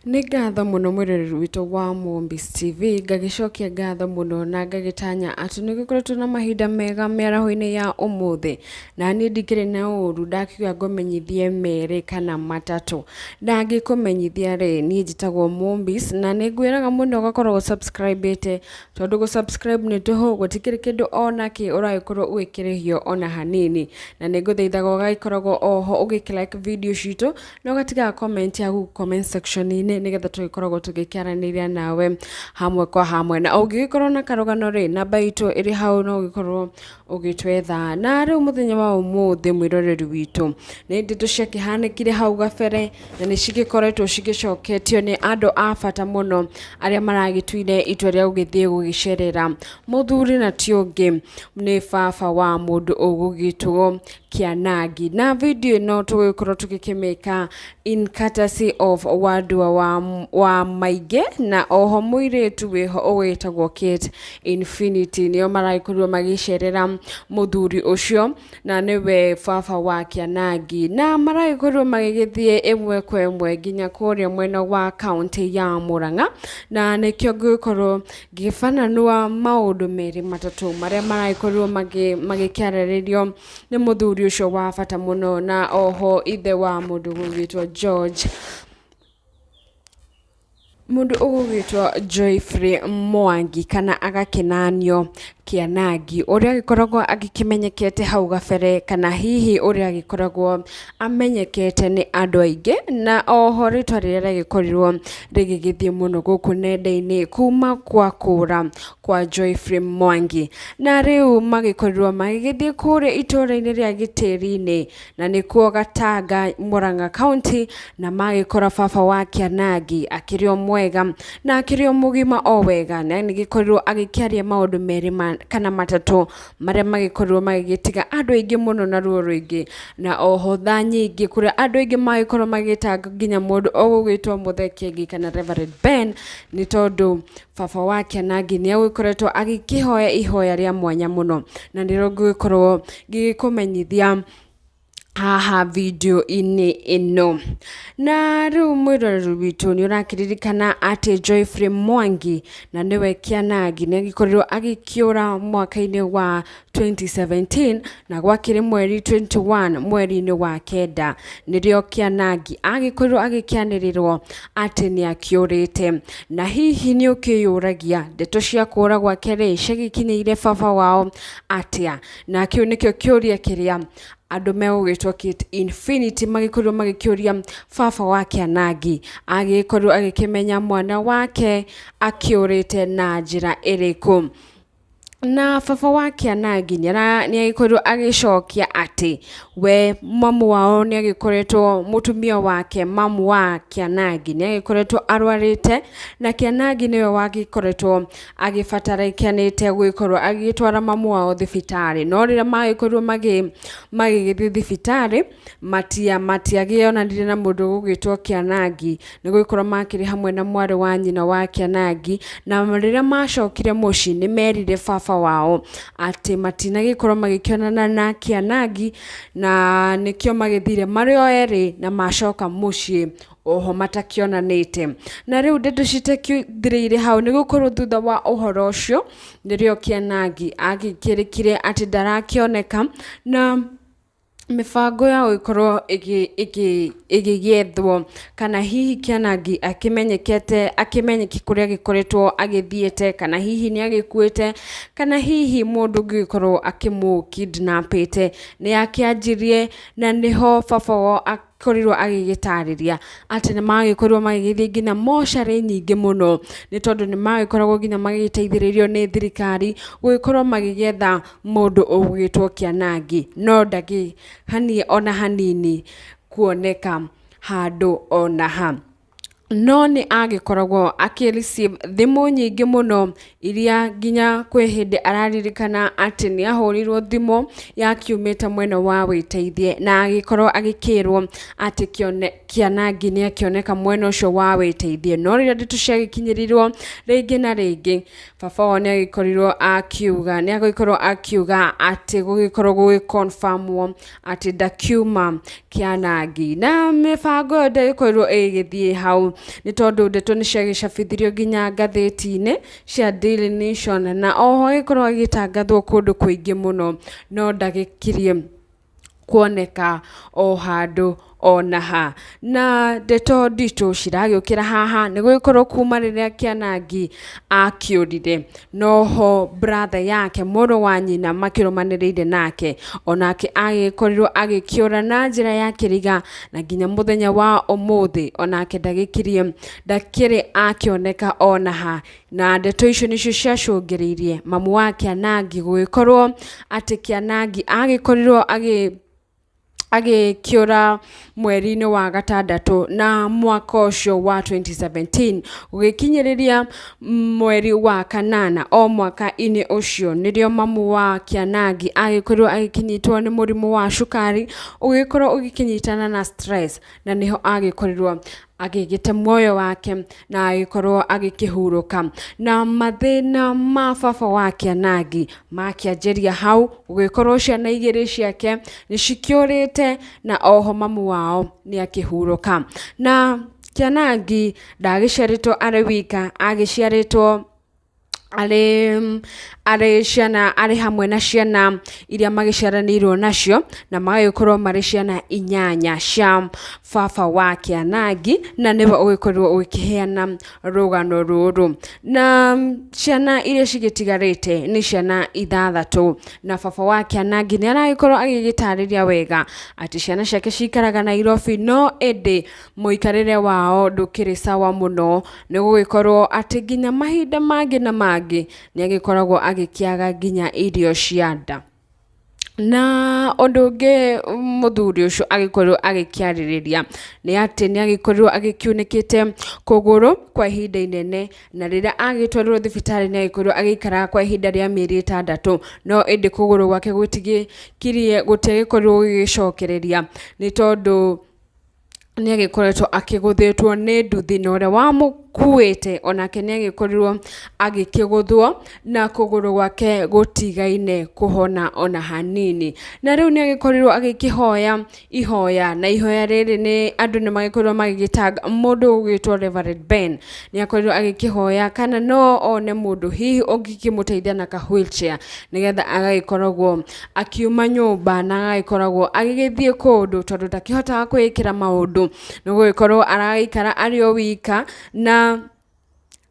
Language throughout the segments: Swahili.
Nĩ ngatho mũno mwĩroreri witũ wa Mombis TV, ngagĩcokia ngatho mũno na ngagĩtanya atĩ nĩ gũkoretwo na mahinda mega mĩaraho-inĩ ya ũmũthĩ, na niĩ ndikĩrĩ na ũru ndakiuga ngũmenyithie merĩ kana matatũ. Ndangĩkũmenyithia rĩ, niĩ njĩtagwo Mombis na nĩ ngwĩraga mũno ũgakorwo subscribe-ĩte, tondũ gũ subscribe nĩ tũhũ, gũtikĩrĩ kĩndũ ona kĩ ũragĩkorwo ũgĩkĩrĩhio ona hanini, na nĩ ngũthaithaga ũgagĩkoragwo oho ũgĩkĩ-like video citũ na ũgatiga comment yaku comment section-inĩ nĩgetha tũgĩkoragwo tũgĩkĩaranĩria nawe hamwe kwa hamwe, na ũngĩgĩkorwo na karũgano rĩ, namba itũ ĩrĩ hau no ũgĩkorwo ũgĩtwetha. Na rĩu mũthenya wa ũmũthĩ mwĩroreri witũ, nĩ ndeto ciakĩhanĩkire hau gabere na nĩ cigĩkoretwo cigĩcoketio nĩ andũ a bata mũno arĩa maragĩtuire itua rĩa gũgĩthiĩ gũgĩcerera mũthuri na ti ũngĩ nĩ baba wa mũndũ ũgũgĩtwo Kianangi. Na video ĩno tũgũgĩkorwo tũgĩkĩmĩka in courtesy of wandua wa maingi, na oho mũirĩtu wĩho ũgwĩtagwo Kate Infinity nĩo maragĩkorirwo magĩcerera mũthuri ũcio na nĩwe baba wa Kianangi, na maragĩkorirwo magĩgĩthiĩ ĩmwe kwa ĩmwe nginya kũrĩa mwena wa kaunti ya Mũrang'a, na nĩkĩo ngĩkorwo ngĩbananua maũndũ merĩ matatũ marĩa maragĩkorirwo magĩkĩarĩrĩrio nĩ mũthuri ũcio wa bata mũno na oho ithe wa mũndũ ũgwĩtwo mũndũ ũgwĩtwo Joyfrey Mwangi kana agakenanio Kianangi, ũrĩa agĩkoragwo agĩkĩmenyekete hau gabere kana hihi ũrĩa agĩkoragwo amenyekete nĩ andũ aingĩ, na oho rĩtwa rĩrĩa rĩagĩkorirwo rĩgĩgĩthiĩ mũno gũkũ nenda-inĩ kuma kwa kũra kwa Joyfrey Mwangi, na rĩu magĩkorirwo magĩgĩthiĩ kũrĩa itũũra-inĩ rĩa Gĩtĩri-inĩ na nĩkuo Gatanga, Mũrang'a County, na magĩkora baba wa Kianangi akĩrĩ o mwega na akĩrĩ o mũgima o wega, na nĩgĩkorirwo agĩkĩaria maũndũ merĩ kana matatũ marĩa magĩkorirwo magĩgĩtiga andũ aingĩ mũno na ruo rũingĩ, na oho tha nyingĩ kũrĩa andũ aingĩ magĩkorwo magĩtanga nginya mũndũ ũgũgĩtwo Mũthekengi kana Reverend Ben, nĩ tondũ baba wa Kianangi nĩ agĩkoretwo agĩkĩhoya ihoya rĩa mwanya mũno, na nĩrĩo ngĩkorwo ngĩkũmenyithia haha video-inĩ ĩno. Na rĩu mwĩroreri witũ nĩ ũrakĩririkana atĩ Joyfrey Mwangi na nĩwe Kianangi nĩ agĩkorirwo agĩkĩũra mwaka-inĩ wa 2017, na gwakĩrĩ mweri 21 mweri-inĩ wa kenda nĩrĩo Kianangi agĩkorirwo agĩkĩanĩrĩrwo atĩ nĩ akĩũrĩte, na hihi nĩ ũkĩyũragia ndeto cia kũũra gwake rĩ cigĩkinyĩire baba wao atĩa, na kĩu nĩkĩo kĩũria kĩrĩa andũ megũgĩtwo Kate Infinity magĩkorirwo magĩkĩũria baba wa Kianangi, agĩkorirwo agĩkĩmenya mwana wake akĩũrĩte na njĩra ĩrĩkũ. Na baba wa Kianangi nĩ agĩkorirwo agĩcokia atĩ we mamu wao nĩ agĩkoretwo mũtumia wake mamu wa Kianangi nĩ agĩkoretwo arwarĩte, na Kianangi nĩwe wagĩkoretwo agĩbatarĩkanĩte gũgĩkorwo agĩtwara mamu wao thibitarĩ, no rĩrĩa magĩkorirwo magĩgĩthiĩ thibitarĩ matiagĩonanire na mũndũ ũgwĩtwo Kianangi, nĩ gũgĩkorwo makĩrĩ hamwe na mwarĩ wa nyina wa Kianangi, na rĩrĩa macokire mũciĩ nĩ merire baba wao atĩ matinagĩkorwo magĩkĩonana na Kianangi, na nĩkĩo magĩthire marĩ o erĩ na macoka mũciĩ oho matakĩonanĩte. Na rĩu ndeto citakĩthirĩire hau nĩ gũkorwo thutha wa ũhoro ũcio nĩrĩo Kianangi agĩkĩrĩkire atĩ ndarakĩoneka, na mĩbango ya gũgĩkorwo ĩgĩgĩethwo kana hihi Kianangi akĩmenyeke kũrĩa agĩkoretwo agĩthiĩte, kana hihi nĩ agĩkuĩte, kana hihi mũndũ ũngĩgĩkorwo akĩmũ-kidnapĩte nĩ akĩanjirie, na nĩho baba wao akorirwo agĩgĩtarĩria atĩ nĩ magĩkorirwo magĩgĩthiĩ nginya mocarĩ nyingĩ mũno, nĩ tondũ nĩ magĩkoragwo nginya magĩteithĩrĩrio nĩ thirikari gũgĩkorwo magĩgetha mũndũ ũgwĩtwo Kianangi, no ndagĩhanie ona hanini kuoneka handũ ona ha. No nĩ agĩkoragwo akĩ-receive thimũ nyingĩ mũno iria nginya kwĩ hĩndĩ araririkana atĩ nĩ ahũrirwo thimũ yakiumĩte mwena wa wĩteithie, na agĩkorwo agĩkĩrwo atĩ Kianangi nĩ akĩoneka mwena ũcio wa wĩteithie, no rĩrĩa ndeto ciagĩkinyĩrirwo rĩngĩ na rĩngĩ baba wao nĩ agĩkorwo akiuga atĩ gũgĩkorwo gũgĩ-confirmwo atĩ ndakiuma Kianangi, na mĩbango yothe ĩgĩkorirwo ĩgĩthiĩ hau ni tondu ndeto ni ciagicabithirio nginya ngatheti-ini cia Daily Nation na oho agikorwo agitangathwo kundu kuingi muno no ndagikirie kuoneka o handu ona ha na ndeto nditu ciragiukira haha ni gugikorwo kuma riria Kianangi akiurire noho brother yake muru wa nyina makirumaniriire nake onake agikorirwo agikiura na njira ya kiriga na nginya muthenya wa umuthi onake ndakiri akioneka ona ha na ndeto icio nicio ciacungiriirie mamu wa Kianangi gugikorwo ati Kianangi agikorirwo agikiura mweri-ini wa gatandatu na mwaka ucio wa 2017 ugikinyiriria mweri wa kanana o mwaka-ini ucio nirio mamu wa Kianangi agikorwo agikinyitwo ni murimu wa cukari ugikorwo ugikinyitana na stress na niho agikorwo agigite moyo wake na agikorwo agikihuruka na mathina ma baba wa Kianangi makianjiria hau ugikorwo ciana igiri ciake ni cikiurite na oho mamu wao ni akihuruka na Kianangi ndagiciaritwo ari wika agiciaritwo ari ciana ari hamwe na ciana iria magiciaranirwo nacio na magagikorwo mari ciana 8 cia baba wa Kianangi na nibo ugikorwo ugikiheana rugano ruru na ciana iria cigitigarite ni ciana 6 na baba wa Kianangi ni aragikorwo agigitariria wega ati ciana ciake cikaraga Nairobi no ende muikarire wao ndukiri sawa muno ni gugikorwo ati nginya mahinda mangi na mangi ni agikoragwo agikiaga nginya irio cia nda na undu ungi muthuri ucio agikorwo agikiaririria ni ati ni agikorwo agikiunikite kuguru kwa ihinda inene na riria agitwarirwo thibitari ni agikorwo agikara kwa ihinda ria mieri 6 no indi kuguru gwake gutigikirie gutigikorwo gicokereria ni tondu ni agikoretwo akiguthitwo ni nduthi na uria wamukuite onake ni agikorirwo agikiguthwo na kuguru gwake gutigaine kuhona ona hanini na riu ni agikorirwo agikihoya ihoya na ihoya riri ni andu ni magikorwo magigitanga mundu ugitwo Reverend Ben ni akorirwo agikihoya kana no one mundu hihi ungikimuteithia na ka wheelchair nigetha agagikoragwo akiuma nyumba na agagikoragwo agigithie kundu tondu ndakihotaga kwikira maundu no gikorwo araikara ari o wika na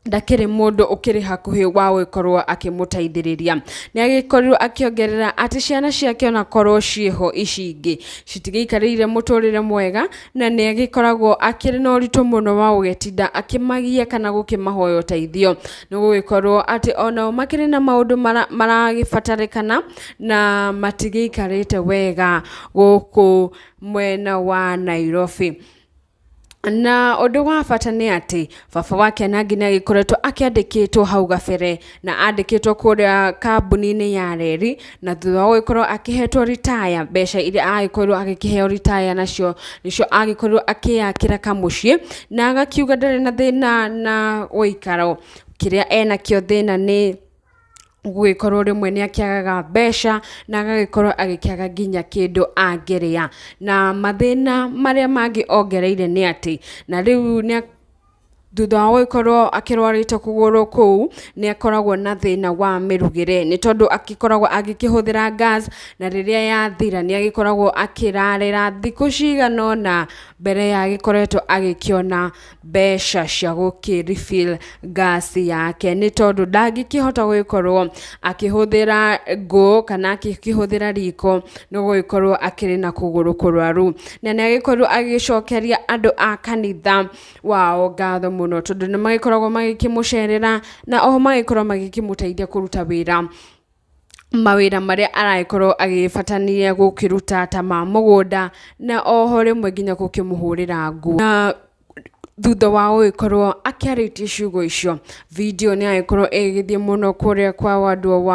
ndakiri mundu ukiri hakuhi wa gukorwo akimuteithiriria ni agikorirwo akiongerera ati ciana ciake ona korwo ciho icingi citigiikarire muturire mwega na ni agikoragwo akiri na uritu muno wa gugetinda akimagia kana gukimahoya uteithio ni gugikorwo ati ona makiri na maundu maragibatarikana na matigiikarite wega guku mwena wa Nairobi na undu wa bata ni ati baba wa Kianangi ni agikoretwo akiandikitwo hau gabere na andikitwo kuria kambuni-ini ya reri na thutha wa gukorwo akihetwo retire mbeca iria agikorwo agikiheo retire nacio nicio agikorwo akiyakira kamucii na agakiuga ndari na thina na guikaro kiria ena kio thina ni gugikorwo rimwe ni akiagaga mbeca na agagikorwo agikiaga nginya kindu angiria na mathina maria mangi ongereire ni ati na riu ni thutha wa gukorwo akirwarite kuguru kuu ni akoragwo na thina wa mirugire ni tondu akikoragwo agikihũthĩra gas na riria yathira ni agikoragwo akirarira thiku cigana na mbere ya agikoretwo agikiona mbeca cia gukirifill gas yake ni tondu ndangikihota gukorwo akihũthĩra ngũ kana akihũthĩra riko no gukorwo akiri na kuguru kurwaru na ni agikorwo agicokeria andu a kanitha wao ngatho muno tondu ni magikoragwo magikimucerera na oho magikorwo magikimuteithia kuruta wira mawira maria araikorwo agifatania gukiruta ta ma mugunda na oho rimwe nginya gukimuhurira nguo na thutha wa gukorwo akiaritie ciugo icio video ni agikorwo igithie muno kuria kwa wandu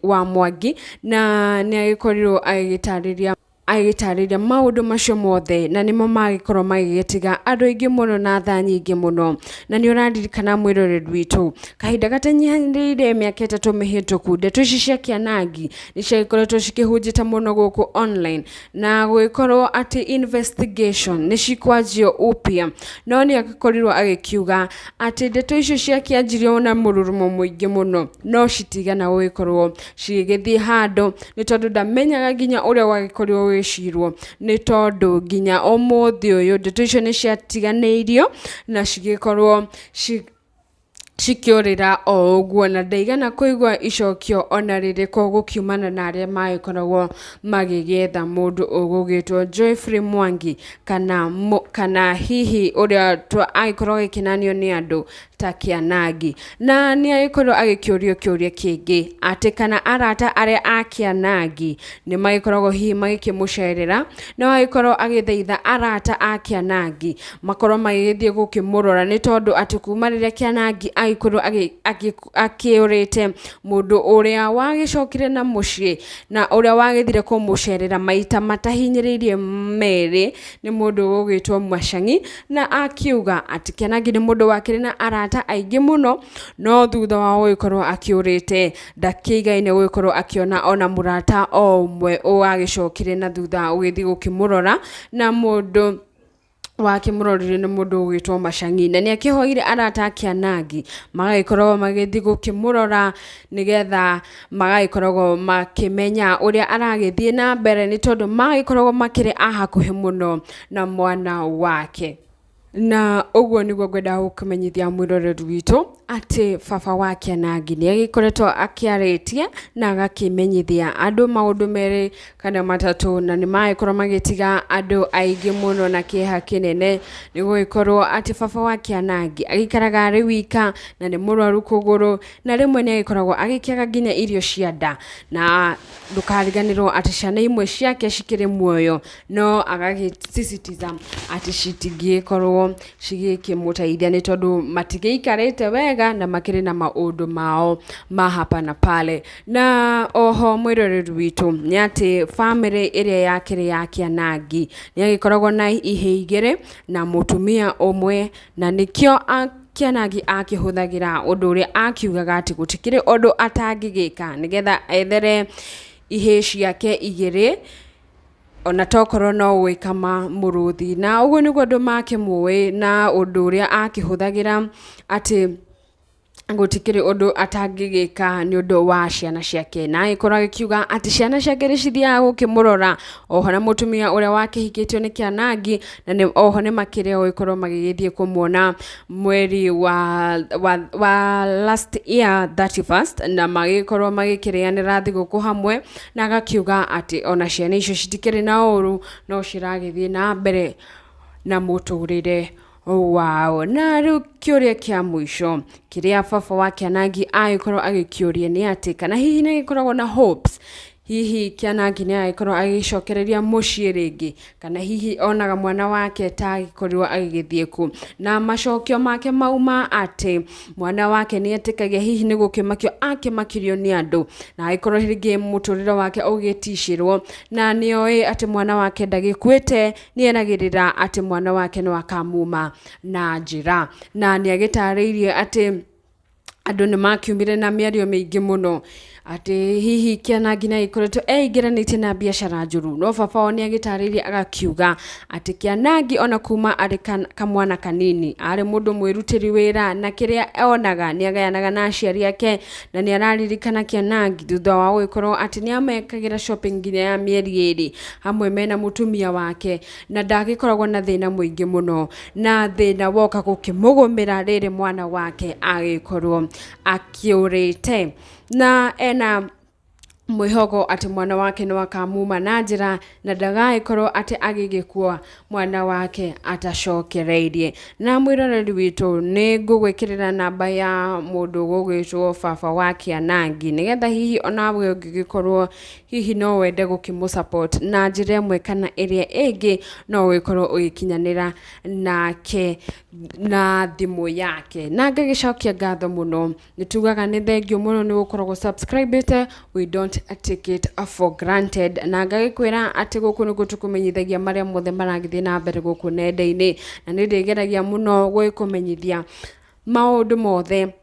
wa Mwangi na ni agikorirwo agitariria agitariria maundu macio mothe na nimo magikorwo magigetiga andu aingi muno na tha nyingi muno na ni uraririkana mwiroreri witu kahinda gatanyihanire miaka 3 mihituku ndeto ici cia kianangi ni ciakoretwo cikihunjita muno guku online na guikorwo ati investigation ni cikwanjio upia no ni agikorirwo agikiuga ati ndeto icio cia kianjirio na mururumo muingi muno no citigana guikorwo cigithie handu ni tondu ndamenyaga nginya uria wagikorwo wicirwo ni tondu nginya omuthi uyu ndeto icio ni ciatiganeirio na cigikorwo cikiorira o uguo na ndaigana kuigwa icokio ona ririko gukiumana na aria magikoragwo magigetha mundu ugugitwo Joyfrey Mwangi kana hihi uria agikorwo gikinanio ni andu ta kianangi na ni agikorwo agikiorio kiuria kingi ati kana arata aria a kianangi ni magikoragwo hihi magikimucerera na agikorwo agithaitha arata a kianangi makorwo magithie gukimurora ni tondu ati kuma riria kianangi agikorwo akiurite mundu uria wagicokire na mucii na uria wagithire kumucerera maita matahinyiririe meri ni mundu ugitwo Machangi na akiuga ati kianangi ni mundu wakire na arata aingi muno no thutha wa gukorwo akiurite ndakigaine gukorwo akiona ona murata o umwe wagicokire na thutha ugithi gukimurora na mundu wakimurorire ni mundu ugitwo Machangi na ni akihoire arata a kianangi magagikorwo magithi gukimurora nigetha magagikorwo makimenya uria aragithie na mbere ni tondu magikorwo makire ahakuhi muno na mwana wake. Na uguo niguo ngwenda gukumenyithia mwiroreri witu ati baba wa kianangi ni agikoretwo akiaritie na agakimenyithia andu maundu meri kana matatu na ni magikorwo magitiga andu aingi muno na kieha kinene ni guikorwo ati baba wa kianangi agikaraga ari wika na ni murwaru kuguru na rimwe ni agikoragwo agikiaga nginya irio cia nda na ndukariganirwo ati ciana imwe ciake cikiri muoyo no agagisisitiza ati citingikorwo cigikimutaithia ni tondu matigiikarite wega na makiri na maundu mao ma hapa na pale na oho mwiroreri witu ni ati family iria yakiri ya kianangi ni agikoragwo na ihe igiri na mutumia umwe na nikio kianangi akihuthagira undu uria akiugaga ati gutikiri undu atangigika nigetha ethere ihe ciake igiri ona tokorwo no gwikama muruthi na uguo niguo andu makimui na undu uria akihuthagira ati gutikiri undu atangigika ni undu wa ciana ciake na agikorwo agikiuga ati ciana ciake ricithia gukimurora oho na mutumia uria wakihikitio ni kianangi na ni oho ni makire gukorwo magigithie kumuona mweri wa last year 31st na magikorwo magikirianira thiguku hamwe na agakiuga ati ona ciana icio citikiri na uru no ciragithie na mbere na muturire wow na riu kiuria kia mwisho kiria baba wa kianangi agikorwo agikiuria ni ati kana hihi ni gikoragwo na hopes hihi kianangi ni agikorwo agicokereria mucii ringi kana hihi onaga mwana wake ta agikorwo agigithie ku na macokio make mauma ati mwana wake ni etikagia hihi ni gukimakio akimakirio ni andu na agikorwo ringi muturire wake ugitishirwo na nioi ati mwana wake ndagikuite ni eragirira ati mwana wake no akamuma na njira na ni agitariirie ati andu ni makiumire na miario mingi muno ati hihi kianangi na ikoretwo eigiranite na biashara njuru no baba oni agitariria agakiuga ati kianangi ona kuma ari kamwana kanini ari mundu mwirutiri wira na kiria onaga ni agayanaga na aciari yake na ni araririkana kianangi thutha wa gukorwo ati ni amekagira shopping nginya ya mieri iri hamwe mena mutumia wake na ndagikoragwo na thina muingi muno na thina woka gukimugumira riri mwana wake agikorwo akiurite na ena mwihogo ati mwana wake no akamuma na njira na ndagaikorwo ati agigikwa mwana wake atacokereirie na mwiroreri witu ni ngugwikirira namba ya mundu gugwitwo baba wa kianangi nigetha hihi onawe ungigikorwo hihi no wende gukimusupport na njira imwe kana iria ingi no wikorwo ugikinyanira nake na thimu yake na ngagicokia ngatho muno nitugaga ni thengio muno ni gukorwo subscribe we don't not take it for granted, na ngagikwira ati guku ni gutukumenyithagia maria mothe maragithie na mbere guku nenda-ini, na ni ndigeragia muno gwikumenyithia maundu mothe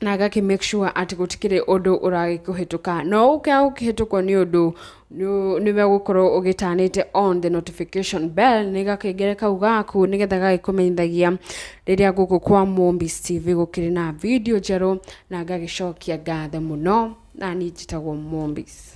na gaki make sure ati gutikire undu uragikuhituka no ukihituko ni undu niwe gukorwo ugitanite on the notification bell ni gakengere kau gaku nigetha gagikumenyithagia riria guku kwa Mombis TV gukiri na video njeru na ngagicokia ngatho muno na ni njitagwo Mombis.